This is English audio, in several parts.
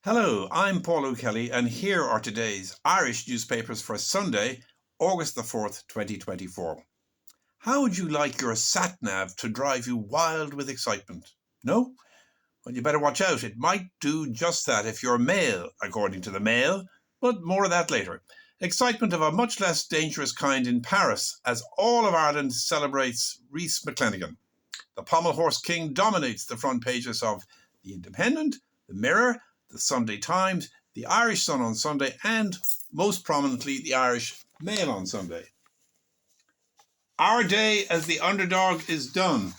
Hello, I'm Paul O'Kelly, and here are today's Irish newspapers for Sunday, August the 4th, 2024. How would you like your SatNav to drive you wild with excitement? No? Well, you better watch out. It might do just that if you're male, according to the Mail, but more of that later. Excitement of a much less dangerous kind in Paris, as all of Ireland celebrates Rhys. The pommel-horse king dominates the front pages of The Independent, The Mirror, the Sunday Times, the Irish Sun on Sunday, and most prominently the Irish Mail on Sunday. Our day as the underdog is done,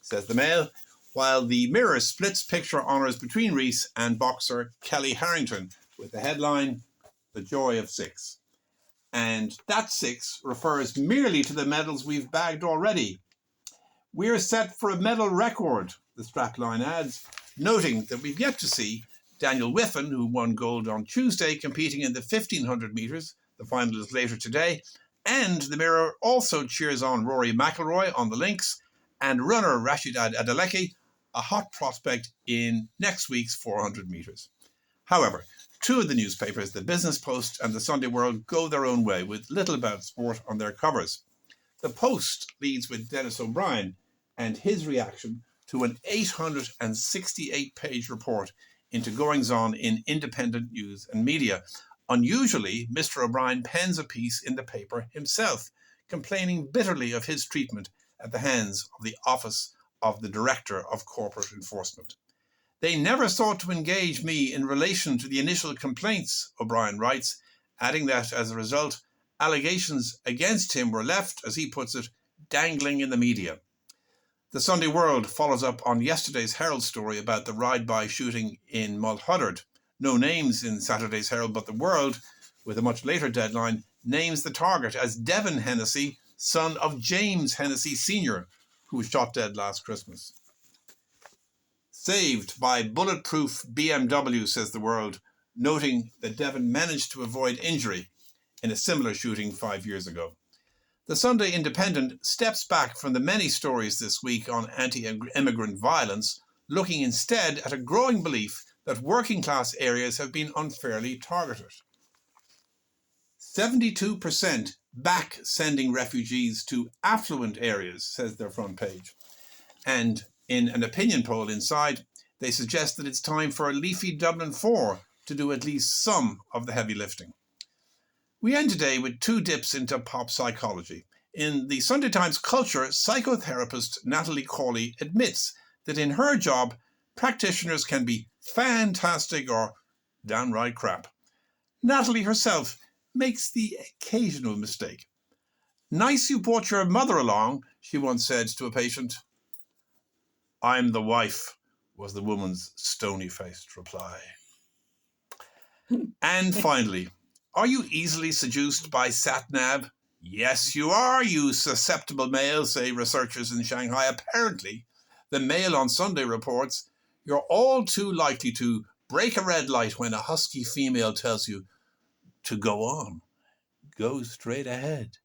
says the Mail, while the Mirror splits picture honours between Rhys and boxer Kelly Harrington with the headline, The Joy of Six. And that six refers merely to the medals we've bagged already. We're set for a medal record, the strapline adds, noting that we've yet to see Daniel Whiffen, who won gold on Tuesday, competing in the 1500 metres. The final is later today. And the Mirror also cheers on Rory McIlroy on the links and runner Rashidad Adeleke, a hot prospect in next week's 400 metres. However, two of the newspapers, the Business Post and the Sunday World, go their own way with little about sport on their covers. The Post leads with Dennis O'Brien and his reaction to an 868-page report into goings-on in independent news and media. Unusually, Mr. O'Brien pens a piece in the paper himself, complaining bitterly of his treatment at the hands of the Office of the Director of Corporate Enforcement. They never sought to engage me in relation to the initial complaints, O'Brien writes, adding that, as a result, allegations against him were left, as he puts it, dangling in the media. The Sunday World follows up on yesterday's Herald story about the ride-by shooting in Mulhuddard. No names in Saturday's Herald, but the World, with a much later deadline, names the target as Devin Hennessy, son of James Hennessy Sr., who was shot dead last Christmas. Saved by bulletproof BMW, says the World, noting that Devin managed to avoid injury in a similar shooting 5 years ago. The Sunday Independent steps back from the many stories this week on anti-immigrant violence, looking instead at a growing belief that working-class areas have been unfairly targeted. 72% back sending refugees to affluent areas, says their front page. And in an opinion poll inside, they suggest that it's time for leafy Dublin 4 to do at least some of the heavy lifting. We end today with two dips into pop psychology. In the Sunday Times Culture, psychotherapist Natalie Cawley admits that in her job, practitioners can be fantastic or downright crap. Natalie herself makes the occasional mistake. "Nice you brought your mother along," she once said to a patient. "I'm the wife," was the woman's stony-faced reply. And finally, are you easily seduced by SatNav? Yes, you are, you susceptible male, say researchers in Shanghai. Apparently, the Mail on Sunday reports you're all too likely to break a red light when a husky female tells you to go on. Go straight ahead.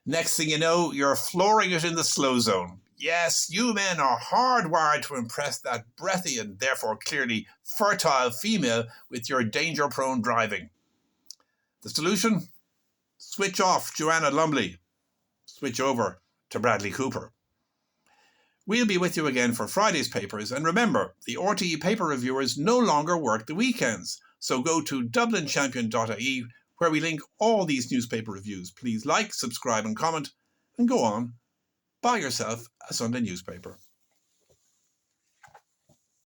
Next thing you know, you're flooring it in the slow zone. Yes, you men are hardwired to impress that breathy and therefore clearly fertile female with your danger-prone driving. The solution? Switch off Joanna Lumley. Switch over to Bradley Cooper. We'll be with you again for Friday's papers, and remember, the RTE paper reviewers no longer work the weekends, so go to dublinchampion.ie where we link all these newspaper reviews. Please like, subscribe and comment, and go on. Buy yourself a Sunday newspaper.